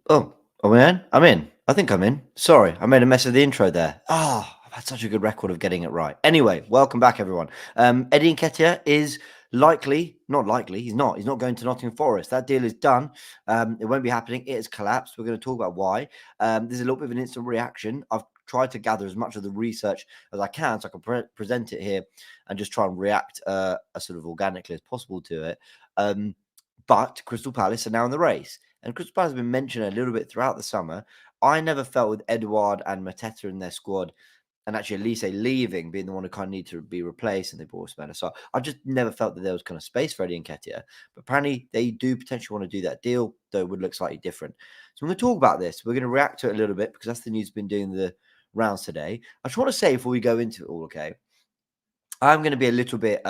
Oh, are we in? I'm in. I think I'm in. Sorry, I made a mess of the intro there. I've had such a good record of getting it right. Anyway, welcome back, everyone. Eddie Nketiah is not likely, he's not. He's not going to Nottingham Forest. That deal is done. It won't be happening. It has collapsed. We're going to talk about why. There's a little bit of an instant reaction. I've tried to gather as much of the research as I can so I can present it here and just try and react as sort of organically as possible to it. But Crystal Palace are now in the race. And Crystal Palace has been mentioned a little bit throughout the summer. I never felt with Eduard and Mateta in their squad, and actually Elise leaving, being the one who kind of need to be replaced, and they brought Usman. So I just never felt that there was kind of space for Eddie Nketiah. But apparently they do potentially want to do that deal, though it would look slightly different. So I'm going to talk about this. We're going to react to it a little bit because that's the news been doing the rounds today. I just want to say before we go into it all, okay, I'm going to be a little bit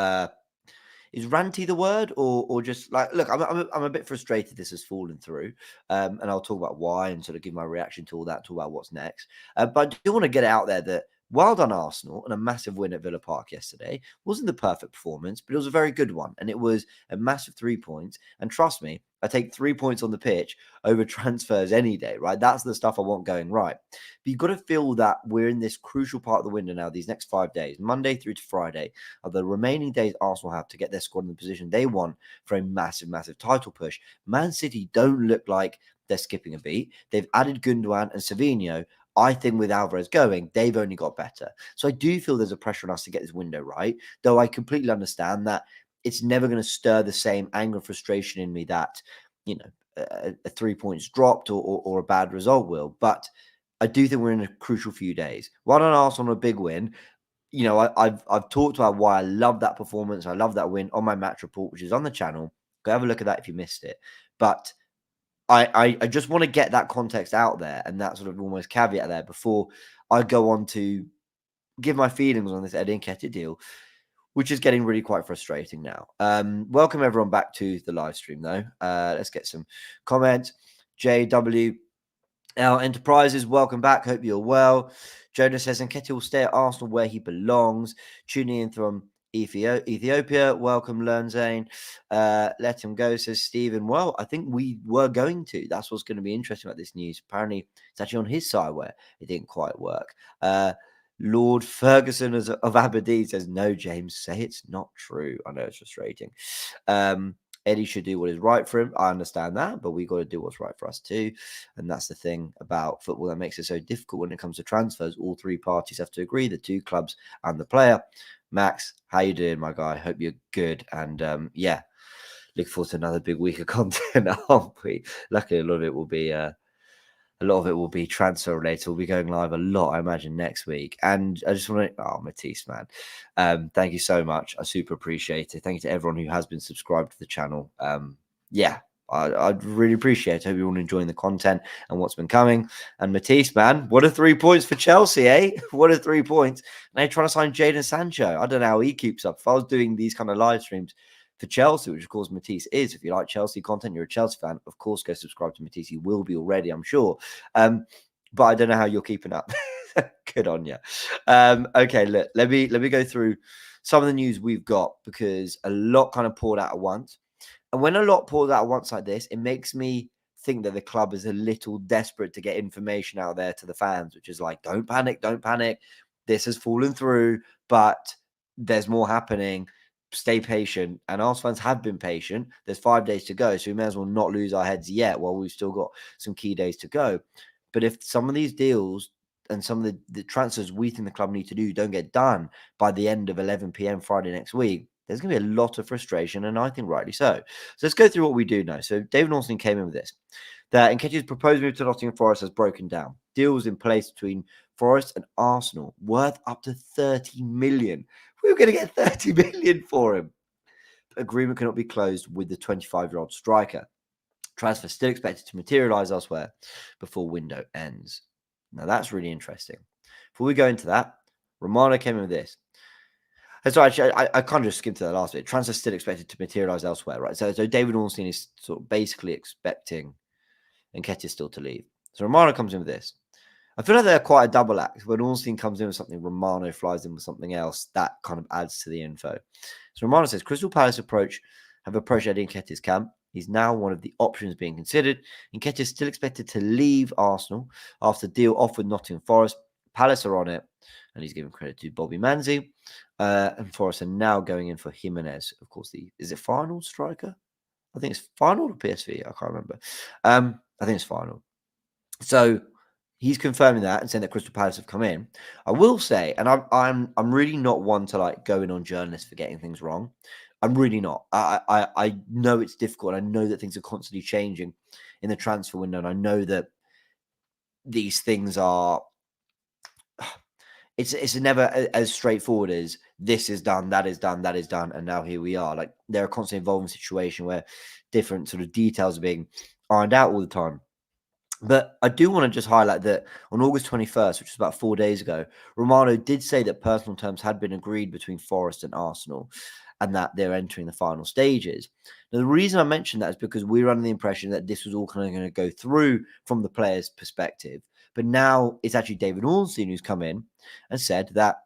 is ranty the word, or just like, look, I'm a bit frustrated this has fallen through, and I'll talk about why and sort of give my reaction to all that, talk about what's next. But I do want to get it out there that well done Arsenal, and a massive win at Villa Park yesterday. Wasn't the perfect performance, but it was a very good one, and it was a massive 3 points. And trust me, I take 3 points on the pitch over transfers any day, right? That's the stuff I want going right. But you've got to feel that we're in this crucial part of the window now, these next 5 days, Monday through to Friday, are the remaining days Arsenal have to get their squad in the position they want for a massive, massive title push. Man City don't look like they're skipping a beat. They've added Gundogan and Savinho. I think with Alvarez going, they've only got better. So I do feel there's a pressure on us to get this window right, though I completely understand that it's never going to stir the same anger and frustration in me that, you know, a 3 points dropped or a bad result will. But I do think we're in a crucial few days. Well done Arsenal on a big win. You know, I've talked about why I love that performance. I love that win on my match report, which is on the channel. Go have a look at that if you missed it. But I just want to get that context out there and that sort of almost caveat there before I go on to give my feelings on this Eddie Nketiah deal, which is getting really quite frustrating now. Welcome everyone back to the live stream though. Let's get some comments. JW Enterprises, welcome back. Hope you're well. Jonas says Nketiah will stay at Arsenal where he belongs. Tuning in from Ethiopia. Welcome, Lernzane. Let him go, says Stephen. Well, I think we were going to. That's what's going to be interesting about this news. Apparently, it's actually on his side where it didn't quite work. Lord Ferguson of Aberdeen says, no, James, say it's not true. I know it's frustrating. Eddie should do what is right for him. I understand that, but we got to do what's right for us too. And that's the thing about football that makes it so difficult when it comes to transfers. All three parties have to agree, the two clubs and the player. Max, how you doing, my guy? Hope you're good. And yeah, look forward to another big week of content, aren't we? Luckily, a lot of it will be transfer related. We'll be going live a lot, I imagine, next week. And I just want to, Matisse, man, thank you so much. I super appreciate it. Thank you to everyone who has been subscribed to the channel. Yeah, I'd really appreciate it. I hope you're all enjoying the content and what's been coming. And Matisse, man, what are 3 points for Chelsea, eh? What are 3 points? And they're trying to sign Jadon Sancho. I don't know how he keeps up. If I was doing these kind of live streams for Chelsea, which of course Matisse is. If you like Chelsea content, you're a Chelsea fan, of course go subscribe to Matisse. You will be already, I'm sure. But I don't know how you're keeping up. Good on you. Okay, look, let me go through some of the news we've got because a lot kind of poured out at once. And when a lot pours out at once like this, it makes me think that the club is a little desperate to get information out there to the fans, which is like, don't panic, don't panic. This has fallen through, but there's more happening. Stay patient. And Arsenal fans have been patient. There's 5 days to go, so we may as well not lose our heads yet while we've still got some key days to go. But if some of these deals and some of the transfers we think the club need to do don't get done by the end of 11 p.m. Friday next week, there's going to be a lot of frustration, and I think rightly so. So let's go through what we do know. So David Ornstein came in with this. That Nketiah's proposed move to Nottingham Forest has broken down. Deals in place between Forest and Arsenal worth up to 30 million. We were going to get 30 million for him. Agreement cannot be closed with the 25-year-old striker. Transfer still expected to materialise elsewhere before window ends. Now that's really interesting. Before we go into that, Romano came in with this. So actually, I kind of just skimmed to the last bit. Transfer still expected to materialise elsewhere, right? So David Ornstein is sort of basically expecting Nketiah still to leave. So Romano comes in with this. I feel like they're quite a double act. When Ornstein comes in with something, Romano flies in with something else. That kind of adds to the info. So Romano says, Crystal Palace have approached Eddie Nketiah's camp. He's now one of the options being considered. Nketiah is still expected to leave Arsenal after the deal off with Nottingham Forest. Palace are on it, and he's giving credit to Bobby Manzi. And Forest are now going in for Jimenez. Of course, is it final striker? I think it's final or PSV. I can't remember. I think it's final. So he's confirming that and saying that Crystal Palace have come in. I will say, and I'm really not one to like go in on journalists for getting things wrong. I'm really not. I know it's difficult. I know that things are constantly changing in the transfer window, and I know that these things are. It's never as straightforward as this is done, that is done, that is done, and now here we are. Like they're a constantly evolving situation where different sort of details are being ironed out all the time. But I do want to just highlight that on August 21st, which was about 4 days ago, Romano did say that personal terms had been agreed between Forest and Arsenal and that they're entering the final stages. Now, the reason I mentioned that is because we're under the impression that this was all kind of going to go through from the player's perspective. But now it's actually David Ornstein who's come in and said that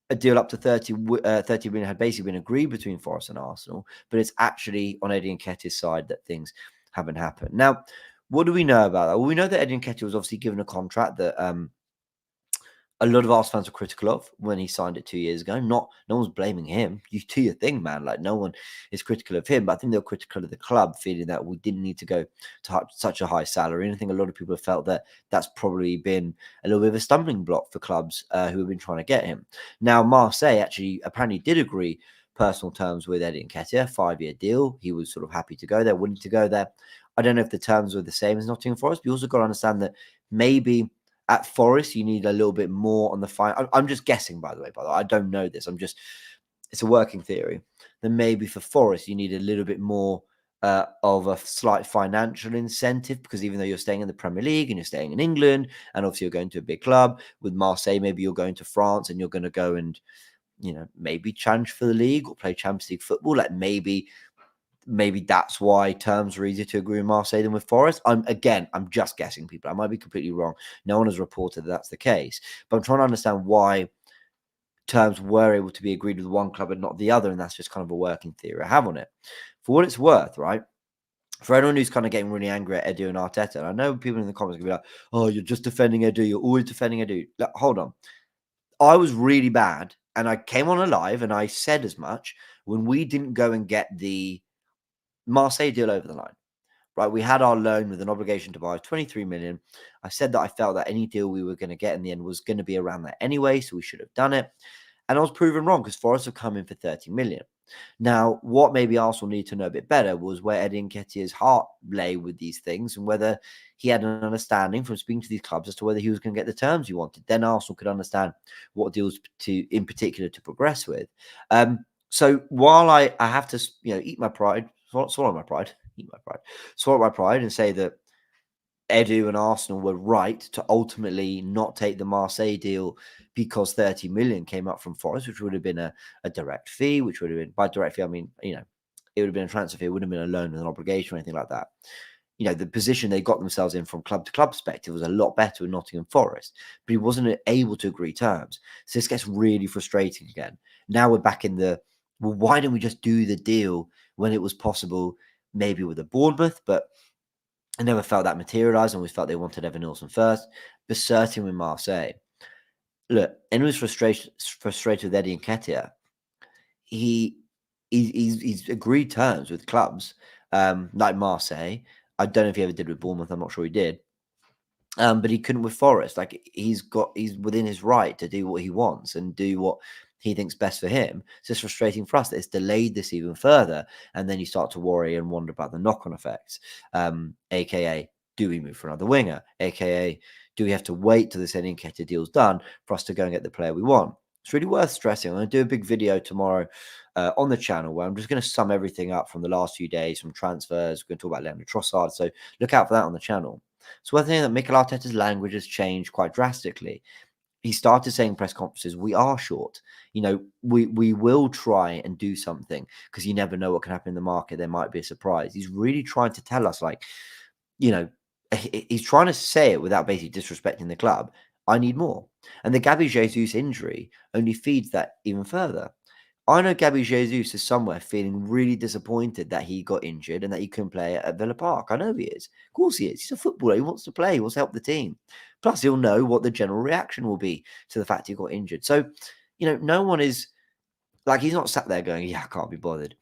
a deal up to 30 million had basically been agreed between Forest and Arsenal, but it's actually on Eddie Nketiah's side that things haven't happened. Now, what do we know about that? Well, we know that Eddie Nketiah was obviously given a contract that a lot of Arsenal fans were critical of when he signed it 2 years ago. No one's blaming him. You do your thing, man. Like no one is critical of him, but I think they were critical of the club, feeling that we didn't need to go to such a high salary. And I think a lot of people have felt that that's probably been a little bit of a stumbling block for clubs who have been trying to get him. Now, Marseille actually apparently did agree personal terms with Eddie Nketiah, 5-year deal. He was sort of happy to go there, willing to go there. I don't know if the terms were the same as Nottingham Forest, but you also got to understand that maybe at Forest, you need a little bit more on the fine. I'm just guessing, by the way. I don't know this. It's a working theory. Then maybe for Forest, you need a little bit more of a slight financial incentive because even though you're staying in the Premier League and you're staying in England, and obviously you're going to a big club with Marseille, maybe you're going to France and you're going to go and maybe challenge for the league or play Champions League football. Like maybe that's why terms are easier to agree with Marseille than with Forest. I'm just guessing, people. I might be completely wrong. No one has reported that that's the case. But I'm trying to understand why terms were able to be agreed with one club and not the other. And that's just kind of a working theory I have on it. For what it's worth, right? For anyone who's kind of getting really angry at Edu and Arteta, and I know people in the comments can be like, oh, you're just defending Edu. You're always defending Edu. Like, hold on. I was really bad. And I came on a live and I said as much when we didn't go and get the Marseille deal over the line, right? We had our loan with an obligation to buy 23 million. I said that I felt that any deal we were going to get in the end was going to be around that anyway, so we should have done it. And I was proven wrong because Forest have come in for 30 million. Now, what maybe Arsenal need to know a bit better was where Eddie Nketiah's heart lay with these things and whether he had an understanding from speaking to these clubs as to whether he was going to get the terms he wanted. Then Arsenal could understand what deals in particular to progress with. So while I have to, eat my pride, swallow my pride, swallow my pride and say that Edu and Arsenal were right to ultimately not take the Marseille deal because 30 million came up from Forest, which would have been a direct fee, which would have been, by direct fee, I mean, it would have been a transfer fee. It wouldn't have been a loan with an obligation or anything like that. The position they got themselves in from club to club perspective was a lot better with Nottingham Forest, but he wasn't able to agree terms. So this gets really frustrating again. Now we're back in well, why didn't we just do the deal when it was possible, maybe with a Bournemouth, but I never felt that materialised, and we felt they wanted Evan Nilsson first, but certainly with Marseille. Look, anyone who's frustrated with Eddie Nketiah, he's agreed terms with clubs like Marseille. I don't know if he ever did with Bournemouth. I'm not sure he did. But he couldn't with Forest. Like he's within his right to do what he wants and do what he thinks best for him. It's just frustrating for us that it's delayed this even further. And then you start to worry and wonder about the knock-on effects. AKA, do we move for another winger? AKA, do we have to wait till this Eddie Nketiah deal's done for us to go and get the player we want? It's really worth stressing. I'm going to do a big video tomorrow on the channel where I'm just going to sum everything up from the last few days, from transfers. We're going to talk about Leandro Trossard. So look out for that on the channel. So one thing that Mikel Arteta's language has changed quite drastically. He started saying in press conferences, we are short. We will try and do something because you never know what can happen in the market. There might be a surprise. He's really trying to tell us, he's trying to say it without basically disrespecting the club. I need more. And the Gabby Jesus injury only feeds that even further. I know Gabby Jesus is somewhere feeling really disappointed that he got injured and that he couldn't play at Villa Park. I know he is. Of course he is. He's a footballer. He wants to play. He wants to help the team. Plus, he'll know what the general reaction will be to the fact he got injured. So, no one is like, he's not sat there going, yeah, I can't be bothered.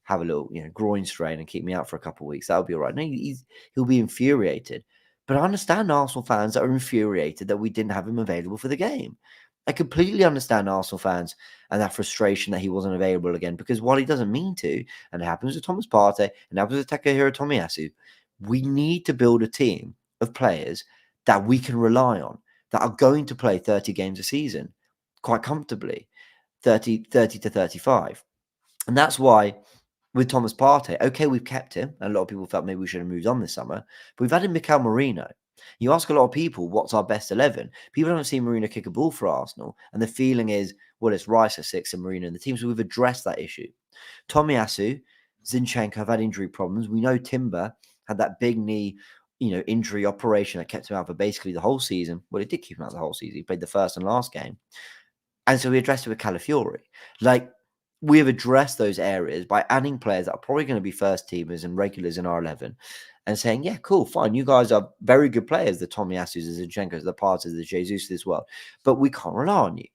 Have a little, groin strain and keep me out for a couple of weeks. That'll be all right. No, he'll be infuriated. But I understand Arsenal fans that are infuriated that we didn't have him available for the game. I completely understand Arsenal fans and that frustration that he wasn't available again, because while he doesn't mean to, and it happens with Thomas Partey, and it happens with Takahiro Tomiyasu, we need to build a team of players that we can rely on, that are going to play 30 games a season quite comfortably, 30 to 35. And that's why with Thomas Partey, okay, we've kept him, and a lot of people felt maybe we should have moved on this summer, but we've added Mikel Merino. You ask a lot of people, what's our best 11? People don't see Merino kick a ball for Arsenal, and the feeling is, well, it's Rice at 6 and Merino in the team, so we've addressed that issue. Tomiyasu, Zinchenko have had injury problems. We know Timber had that big knee, injury operation that kept him out for basically the whole season. Well, it did keep him out the whole season. He played the first and last game. And so we addressed it with Calafiori. Like, we have addressed those areas by adding players that are probably going to be first teamers and regulars in our 11 and saying, yeah, cool, fine. You guys are very good players, the Tomiyasus, the Zinchenko's, the Partas, the Jesus as well. But we can't rely on you.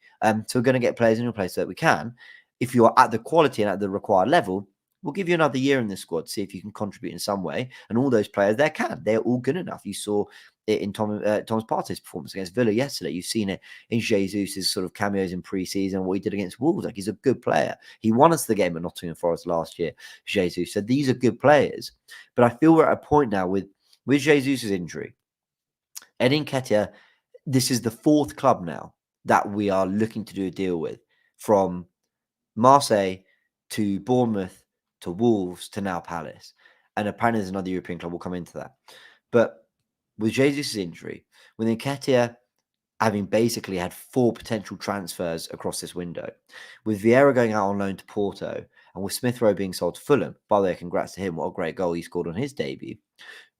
So we're going to get players in your place so that we can. If you're at the quality and at the required level, we'll give you another year in this squad, see if you can contribute in some way. And all those players there can. They're all good enough. You saw it in Thomas Partey's performance against Villa yesterday. You've seen it in Jesus' sort of cameos in pre-season, what he did against Wolves. Like, he's a good player. He won us the game at Nottingham Forest last year, Jesus. So these are good players. But I feel we're at a point now with Jesus' injury. Edu Nketiah, this is the fourth club now that we are looking to do a deal with, from Marseille to Bournemouth to Wolves to now Palace. And apparently there's another European club. We'll come into that. But with Jesus' injury, with Nketiah having basically had 4 potential transfers across this window, with Vieira going out on loan to Porto, and with Smith Rowe being sold to Fulham, by the way, congrats to him. What a great goal he scored on his debut.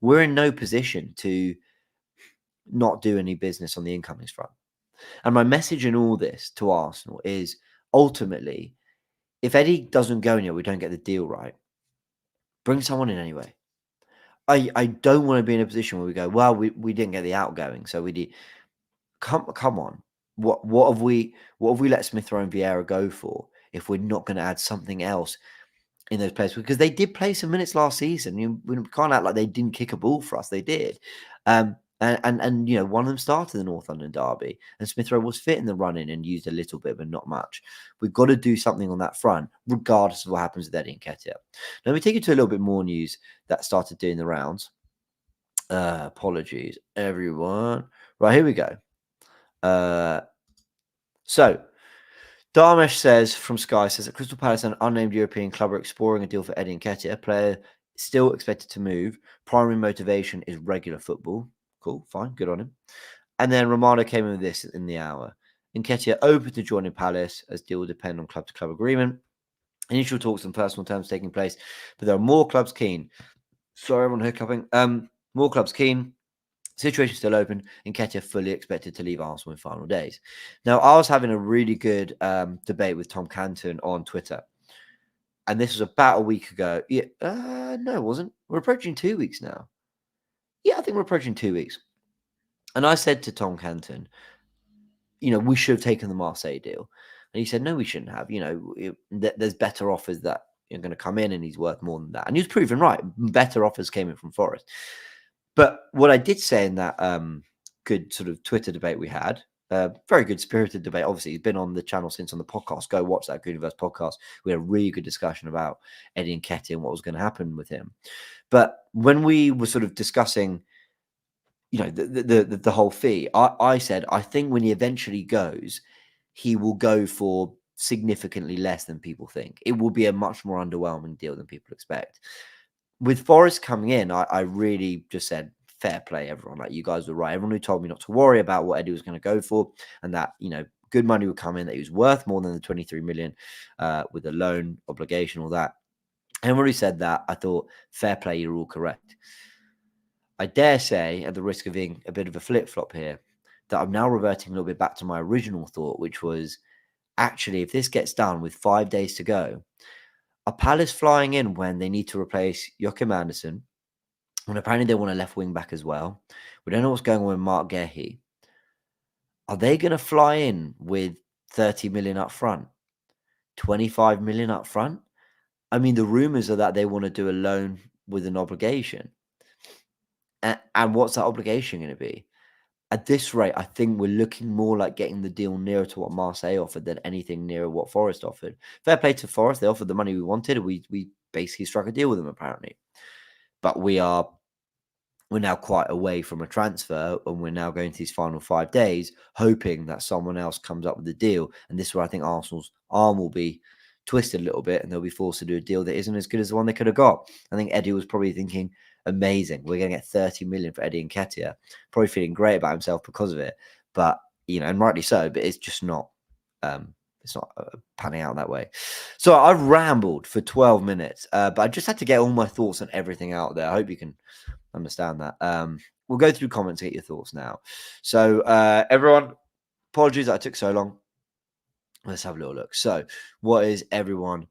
We're in no position to not do any business on the incomings front. And my message in all this to Arsenal is, ultimately, if Eddie doesn't go anywhere, we don't get the deal right, bring someone in anyway. I don't want to be in a position where we go, well, we didn't get the outgoing, so we did. Come on. What have we let Smith Rowe and Vieira go for if we're not going to add something else in those players? Because they did play some minutes last season. We can't act like they didn't kick a ball for us. They did. And one of them started the North London derby, and Smith Rowe was fit in the run-in and used a little bit, but not much. We've got to do something on that front, regardless of what happens with Eddie Nketiah. Now, let me take you to a little bit more news that started doing the rounds. Apologies, everyone. Right, here we go. So Darmesh says from Sky says that Crystal Palace and an unnamed European club are exploring a deal for Eddie Nketiah, a player still expected to move. Primary motivation is regular football. Cool, fine, good on him. And then Romano came in with this in the hour. Nketiah open to joining Palace, as deal will depend on club-to-club agreement. Initial talks and personal terms taking place, but there are more clubs keen. Sorry, everyone hiccuping. More clubs keen. Situation still open. Nketiah fully expected to leave Arsenal in final days. Now, I was having a really good debate with Tom Canton on Twitter, and this was about a week ago. Yeah, no, it wasn't. We're approaching 2 weeks now. Yeah, I think we're approaching 2 weeks. And I said to Tom Canton, we should have taken the Marseille deal. And he said, no, we shouldn't have. There's better offers that are going to come in, and he's worth more than that. And he was proven right. Better offers came in from Forest. But what I did say in that good sort of Twitter debate we had, very good spirited debate. Obviously, he's been on the channel since on the podcast. Go watch that Goonerverse podcast. We had a really good discussion about Eddie Nketiah and what was going to happen with him. But when we were sort of discussing, the whole fee, I said, I think when he eventually goes, he will go for significantly less than people think. It will be a much more underwhelming deal than people expect. With Forest coming in, I really just said, fair play, everyone. Like, you guys were right. Everyone who told me not to worry about what Eddie was going to go for, and that, good money would come in, that he was worth more than the 23 million with the loan obligation, all that. Everyone who said that, I thought, fair play, you're all correct. I dare say, at the risk of being a bit of a flip-flop here, that I'm now reverting a little bit back to my original thought, which was, actually, if this gets done with 5 days to go, are Palace flying in when they need to replace Joachim Andersen? And apparently they want a left wing back as well. We don't know what's going on with Mark Gehi. Are they going to fly in with 30 million up front? 25 million up front? I mean, the rumors are that they want to do a loan with an obligation. And what's that obligation going to be? At this rate, I think we're looking more like getting the deal nearer to what Marseille offered than anything nearer what Forest offered. Fair play to Forest. They offered the money we wanted. We basically struck a deal with them, apparently. But we're now quite away from a transfer, and we're now going to these final 5 days, hoping that someone else comes up with a deal. And this is where I think Arsenal's arm will be twisted a little bit, and they'll be forced to do a deal that isn't as good as the one they could have got. I think Eddie was probably thinking, amazing, we're going to get 30 million for Eddie Nketiah. Probably feeling great about himself because of it. But, and rightly so, but it's just not, panning out that way. So I've rambled for 12 minutes, but I just had to get all my thoughts on everything out there. I hope you can understand that. We'll go through comments and get your thoughts now. So everyone, apologies that I took so long. Let's have a little look. So what is everyone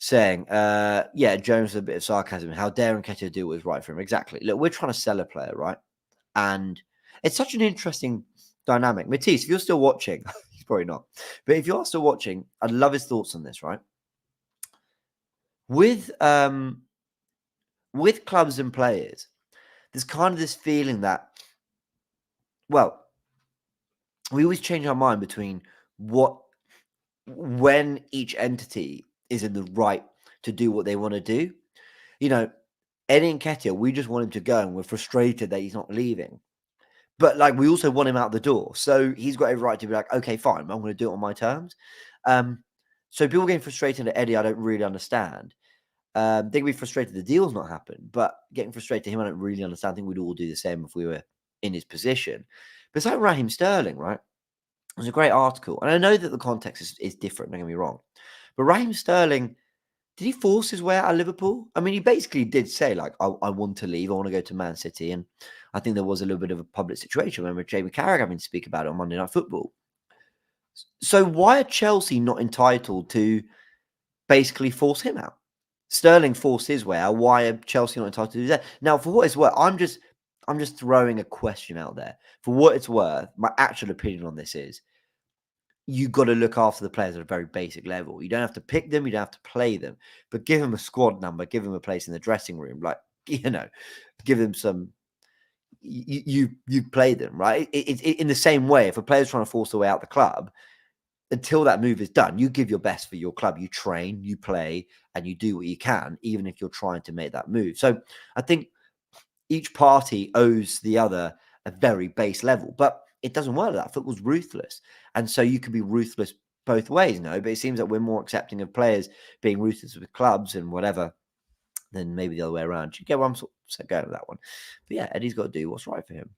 saying? Yeah, Jones, a bit of sarcasm. How dare Nketiah do what is right for him? Exactly. Look, we're trying to sell a player, right? And it's such an interesting dynamic. Matisse, if you're still watching, he's probably not, but if you're still watching, I'd love his thoughts on this, right? With clubs and players, there's kind of this feeling that, well, we always change our mind between when each entity is in the right to do what they want to do. Eddie Nketiah, we just want him to go, and we're frustrated that he's not leaving. But we also want him out the door. So he's got every right to be like, okay, fine, I'm going to do it on my terms. So people getting frustrated at Eddie, I don't really understand. They can be frustrated the deal's not happened, but getting frustrated at him, I don't really understand. I think we'd all do the same if we were in his position. But it's like Raheem Sterling, right? It was a great article. And I know that the context is different, don't get me wrong. But Raheem Sterling, did he force his way out of Liverpool? I mean, he basically did say, I want to leave. I want to go to Man City. And I think there was a little bit of a public situation. I remember Jamie Carragher having to speak about it on Monday Night Football. So why are Chelsea not entitled to basically force him out? Sterling forced his way out. Why are Chelsea not entitled to do that? Now, for what it's worth, I'm just throwing a question out there. For what it's worth, my actual opinion on this is, you've got to look after the players at a very basic level. You don't have to pick them, you don't have to play them, but give them a squad number, give them a place in the dressing room, give them some. You play them, right? It in the same way, if a player's trying to force their way out the club, until that move is done, you give your best for your club. You train, you play, and you do what you can, even if you're trying to make that move. So I think each party owes the other a very base level, but it doesn't work like that. Football's ruthless. And so you can be ruthless both ways, but it seems that we're more accepting of players being ruthless with clubs and whatever than maybe the other way around. You get where I'm sort of going with that one. But yeah, Eddie's got to do what's right for him.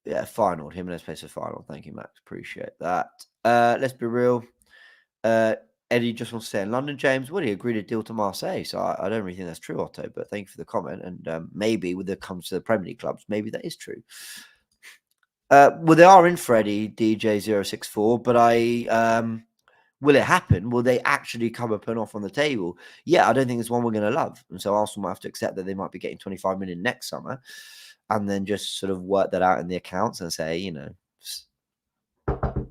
Yeah, final. Jimenez plays for final. Thank you, Max. Appreciate that. Let's be real. Eddie just wants to stay in London, James. Well, he agreed a deal to Marseille, so I don't really think that's true, Otto, but thank you for the comment. And maybe when it comes to the Premier League clubs, maybe that is true. Well, they are in Freddie, DJ064, but will it happen? Will they actually come up and off on the table? Yeah, I don't think it's one we're going to love. And so Arsenal might have to accept that they might be getting 25 million next summer and then just sort of work that out in the accounts and say,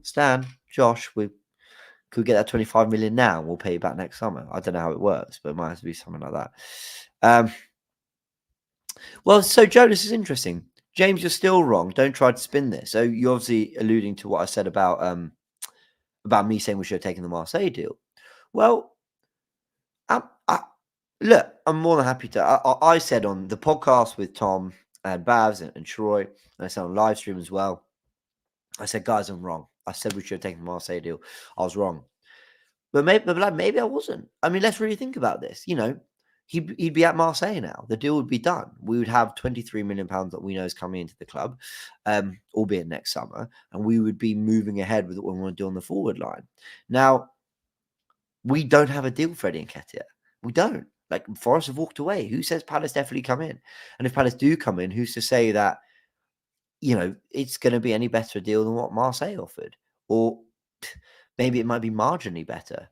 Stan, Josh, we could get that 25 million now and we'll pay you back next summer. I don't know how it works, but it might have to be something like that. Well, so Joe, this is interesting. James, you're still wrong. Don't try to spin this. So you're obviously alluding to what I said about me saying we should have taken the Marseille deal. Well, look, I'm more than happy to. I said on the podcast with Tom and Bavs and Troy, and I said on live stream as well, I said, guys, I'm wrong. I said we should have taken the Marseille deal. I was wrong. But maybe I wasn't. I mean, let's really think about this. He'd be at Marseille now. The deal would be done. We would have £23 million that we know is coming into the club, albeit next summer, and we would be moving ahead with what we want to do on the forward line. Now, we don't have a deal for Eddie Nketiah. We don't. Forest have walked away. Who says Palace definitely come in? And if Palace do come in, who's to say that it's going to be any better a deal than what Marseille offered, or maybe it might be marginally better.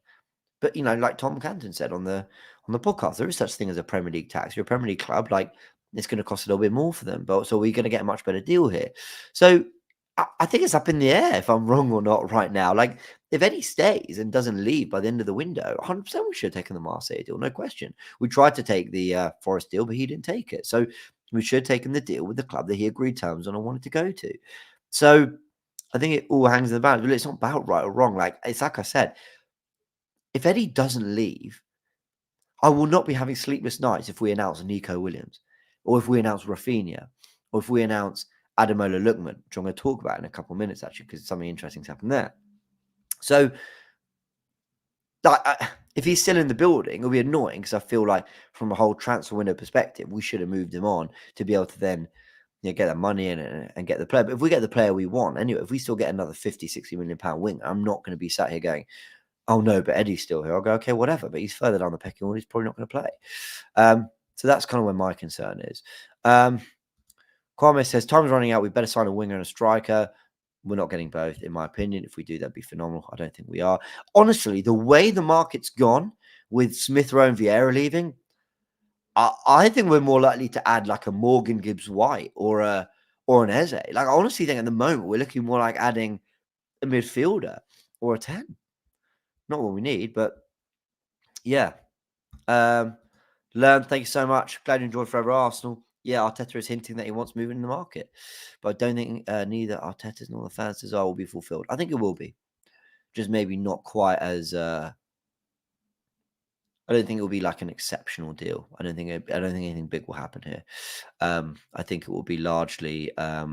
But like Tom Canton said on the podcast, there is such thing as a Premier League tax. You're a Premier League club, like it's going to cost a little bit more for them, but so we're going to get a much better deal here. So I think it's up in the air if I'm wrong or not right now. Like if Eddie stays and doesn't leave by the end of the window, 100% we should have taken the Marseille deal, no question. We tried to take the Forest deal, but he didn't take it. So we should have taken the deal with the club that he agreed terms on and wanted to go to. So I think it all hangs in the balance. But it's not about right or wrong. Like it's like I said, if Eddie doesn't leave, I will not be having sleepless nights if we announce Nico Williams, or if we announce Rafinha, or if we announce Ademola Lookman, which I'm going to talk about in a couple of minutes, actually, because something interesting's happened there. So, if he's still in the building, it'll be annoying because I feel like from a whole transfer window perspective, we should have moved him on to be able to then get that money in and get the player. But if we get the player we want, anyway, if we still get another 50, 60 million pound wing, I'm not going to be sat here going, oh no, but Eddie's still here. I'll go, okay, whatever. But he's further down the pecking order. He's probably not going to play. So that's kind of where my concern is. Kwame says, time's running out. We better sign a winger and a striker. We're not getting both, in my opinion. If we do, that'd be phenomenal. I don't think we are. Honestly, the way the market's gone with Smith Rowe and Vieira leaving, I think we're more likely to add like a Morgan Gibbs White or an Eze. Like I honestly think at the moment we're looking more like adding a midfielder or a 10. Not what we need, but yeah. Learn, thank you so much. Glad you enjoyed Forever Arsenal. Yeah, Arteta is hinting that he wants moving in the market, but I don't think neither Arteta's nor the fans' desire will be fulfilled. I think it will be, just maybe not quite as. I don't think it will be like an exceptional deal. I don't think anything big will happen here. I think it will be largely, like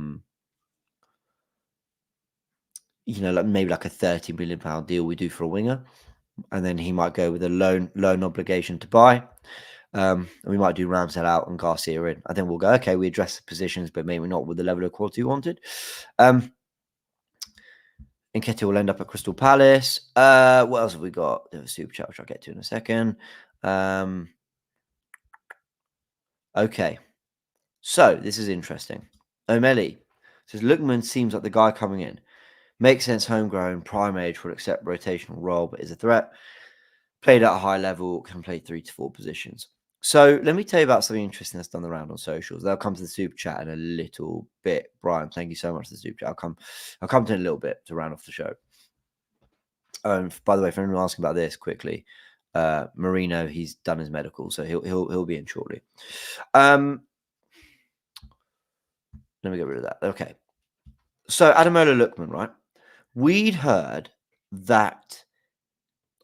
maybe like a £30 million deal we do for a winger, and then he might go with a loan obligation to buy. And we might do Ramsdale out and Garcia in. I think we'll go, okay, we address the positions, but maybe not with the level of quality we wanted. Nketiah will end up at Crystal Palace. What else have we got? There's a super chat, which I'll get to in a second. Okay. So this is interesting. O'Malley says, Lookman seems like the guy coming in. Makes sense, homegrown, prime age for accept rotational role, but is a threat. Played at a high level, can play 3 to 4 positions. So let me tell you about something interesting that's done the round on socials. They'll come to the super chat in a little bit. Brian, thank you so much for the super chat. I'll come to it in a little bit to round off the show. By the way, for anyone asking about this quickly, Marino, he's done his medical, so he'll be in shortly. Let me get rid of that. Okay. So Ademola Lookman, right? We'd heard that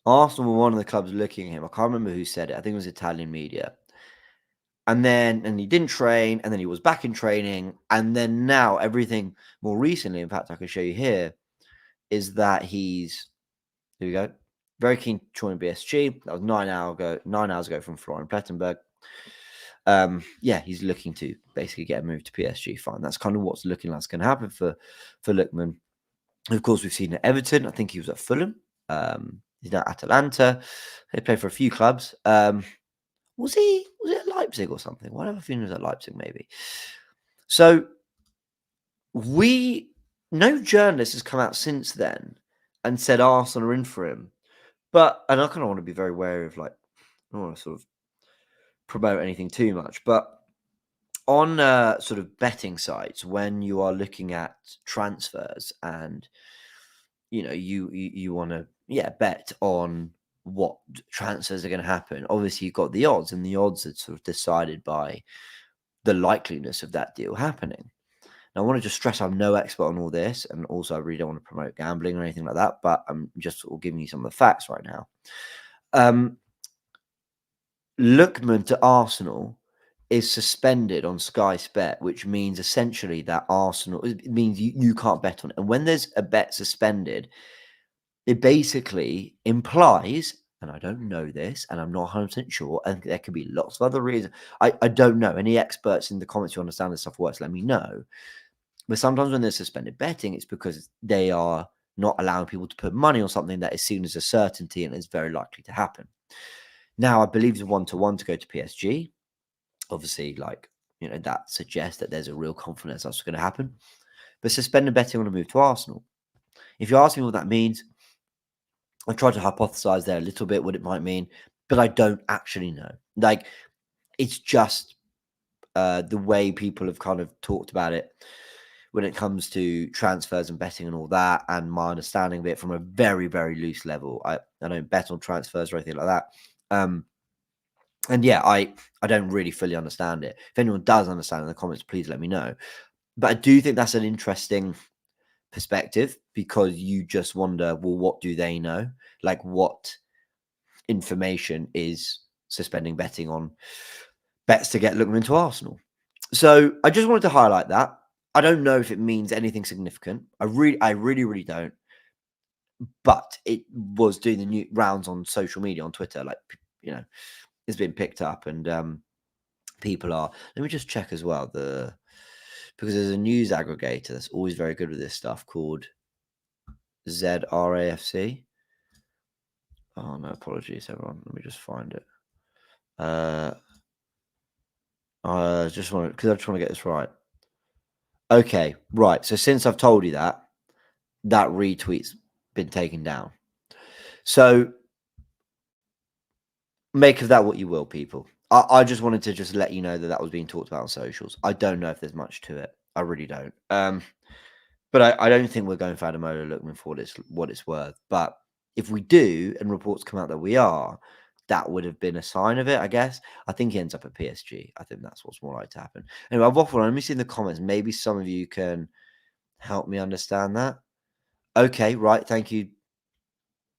Arsenal were one of the clubs looking at him. I can't remember who said it. I think it was Italian media. And he didn't train, and then he was back in training. And then now everything more recently, in fact, I can show you here, is that here we go, very keen to join BSG. That was 9 hours ago from Florian Plettenberg. He's looking to basically get a move to PSG. Fine. That's kind of what's looking like it's going to happen for Lookman. Of course, we've seen at Everton. I think he was at Fulham. He's now at Atalanta. They played for a few clubs. Was it at Leipzig or something? Why do I have a feeling it was at Leipzig, maybe? So no journalist has come out since then and said Arsenal are in for him. But, and I kind of want to be very wary of, like, I don't want to sort of promote anything too much, but on sort of betting sites, when you are looking at transfers and, you want to, bet on what transfers are going to happen, obviously you've got the odds, and the odds are sort of decided by the likeliness of that deal happening. Now, I want to just stress I'm no expert on all this, and also I really don't want to promote gambling or anything like that, but I'm just sort of giving you some of the facts right now. Lookman to Arsenal is suspended on Sky Bet, which means essentially that it means you can't bet on it. And when there's a bet suspended, it basically implies, and I don't know this, and I'm not 100% sure, and there could be lots of other reasons. I don't know. Any experts in the comments who understand this stuff works, let me know. But sometimes when there's suspended betting, it's because they are not allowing people to put money on something that is seen as a certainty and is very likely to happen. Now, I believe it's 1-1 to go to PSG. Obviously, that suggests that there's a real confidence that's going to happen. but suspended betting on a move to Arsenal. If you ask me what that means, I tried to hypothesize there a little bit what it might mean, but I don't actually know. Like, it's just the way people have kind of talked about it when it comes to transfers and betting and all that, and my understanding of it from a very, very loose level. I don't bet on transfers or anything like that. And yeah, I don't really fully understand it. If anyone does understand in the comments, please let me know. But I do think that's an interesting perspective, because you just wonder, well, what do they know? Like, what information is suspending betting on bets to get Lookman to Arsenal? So I just wanted to highlight that. I don't know if it means anything significant. I really don't. But it was doing the new rounds on social media, on Twitter. Like, it's been picked up, and people are. Let me just check as well, because there's a news aggregator that's always very good with this stuff called ZRAFC. Oh no, apologies everyone. Let me just find it. I just want to get this right. Okay, right. So since I've told you that retweet's been taken down. So make of that what you will, people. I just wanted to just let you know that was being talked about on socials. I don't know if there's much to it. I really don't. But I don't think we're going for Adamola Lookman for what it's worth. But if we do, and reports come out that we are, that would have been a sign of it, I guess. I think he ends up at PSG. I think that's what's more likely to happen. Anyway, I've waffled on. Let me see in the comments. Maybe some of you can help me understand that. Okay, right. Thank you.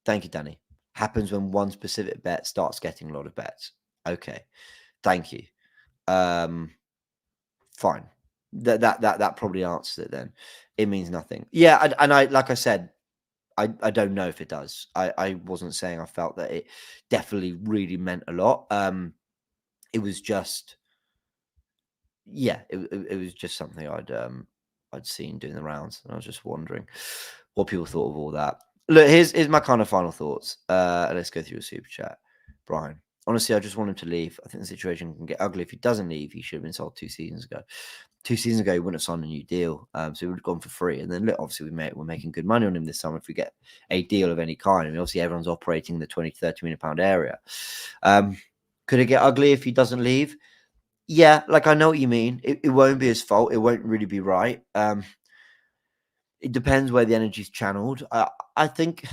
Thank you, Danny. Happens when one specific bet starts getting a lot of bets. Okay. Thank you. Fine. That probably answers it then. It means nothing. Yeah, and I like I said, I don't know if it does. I wasn't saying I felt that it definitely really meant a lot. It was just, yeah, it was just something I'd seen doing the rounds, and I was just wondering what people thought of all that. Look, here's my kind of final thoughts. Let's go through a super chat. Brian, honestly, I just want him to leave. I think the situation can get ugly if he doesn't leave. He should have been sold 2 seasons ago. 2 seasons ago, he wouldn't have signed a new deal, so he would have gone for free. And then, look, obviously, we're making good money on him this summer if we get a deal of any kind. I mean, obviously, everyone's operating in the 20 to 30 million pound area. Could it get ugly if he doesn't leave? Yeah, like, I know what you mean. It won't be his fault. It won't really be right. It depends where the energy's channeled. I think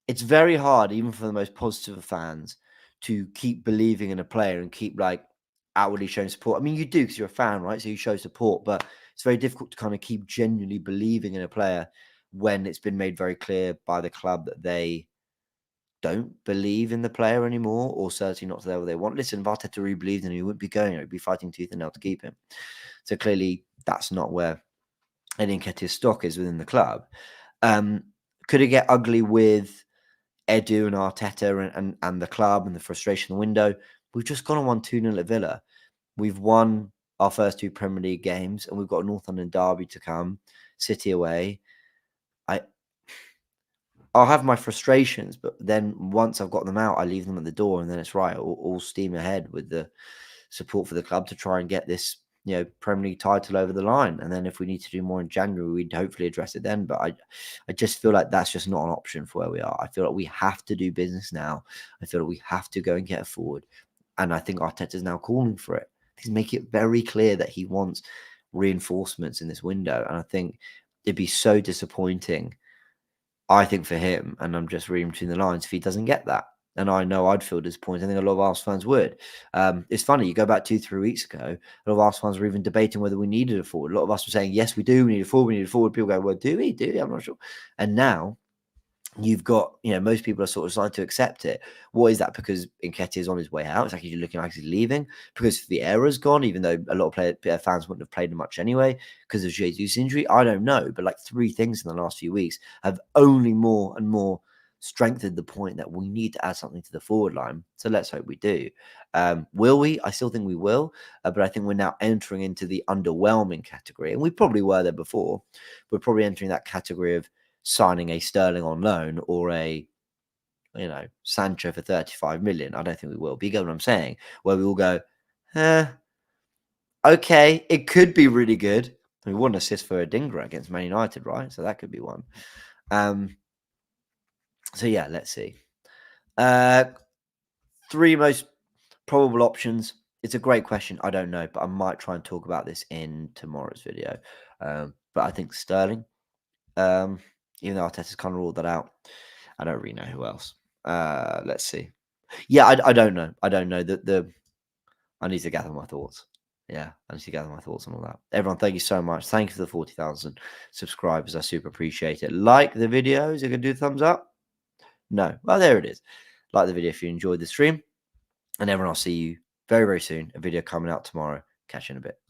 it's very hard, even for the most positive of fans, to keep believing in a player and keep, like, outwardly showing support. I mean, you do because you're a fan, right? So you show support, but it's very difficult to kind of keep genuinely believing in a player when it's been made very clear by the club that they don't believe in the player anymore, or certainly not to the level they want. Listen, if Arteta really believed in him, he wouldn't be going. He'd be fighting tooth and nail to keep him. So clearly, that's not where Edu Nketiah's stock is within the club. Could it get ugly with Edu and Arteta and the club and the frustration in the window? We've just gone and won 2-0 at Villa. We've won our first 2 Premier League games, and we've got a North London derby to come, City away. I'll have my frustrations, but then once I've got them out, I leave them at the door, and then it's right, all steam ahead with the support for the club to try and get this, Premier League title over the line. And then if we need to do more in January, we'd hopefully address it then. But I just feel like that's just not an option for where we are. I feel like we have to do business now. I feel like we have to go and get a forward. And I think Arteta's now calling for it. He's making it very clear that he wants reinforcements in this window. And I think it'd be so disappointing, I think, for him, and I'm just reading between the lines, if he doesn't get that. And I know I'd feel disappointed. I think a lot of Arsenal fans would. It's funny, you go back 2-3 weeks ago, a lot of Arsenal fans were even debating whether we needed a forward. A lot of us were saying, yes, we do, we need a forward, we need a forward. People go, well, do we? I'm not sure. And now you've got, most people are sort of starting to accept it. What is that? Because Nketiah is on his way out. It's actually looking like he's leaving. Because Vieira's gone, even though a lot of fans wouldn't have played him much anyway because of Jesus' injury. I don't know. But like 3 things in the last few weeks have only more and more strengthened the point that we need to add something to the forward line. So let's hope we do. Will we? I still think we will. But I think we're now entering into the underwhelming category. And we probably were there before. We're probably entering that category of signing a Sterling on loan or a, Sancho for 35 million. I don't think we will. But you get what I'm saying? Where we will go, okay, it could be really good, We won assist for Adingra against Man United, right? So that could be one. So yeah, let's see. 3 most probable options. It's a great question. I don't know, but I might try and talk about this in tomorrow's video. But I think Sterling, even though Arteta's kind of ruled that out, I don't really know who else. Let's see. Yeah, I don't know. I don't know. I need to gather my thoughts. Yeah, I need to gather my thoughts on all that. Everyone, thank you so much. Thank you for the 40,000 subscribers. I super appreciate it. Like the video. Is it going to do thumbs up? No. Well, there it is. Like the video if you enjoyed the stream. And everyone, I'll see you very, very soon. A video coming out tomorrow. Catch you in a bit.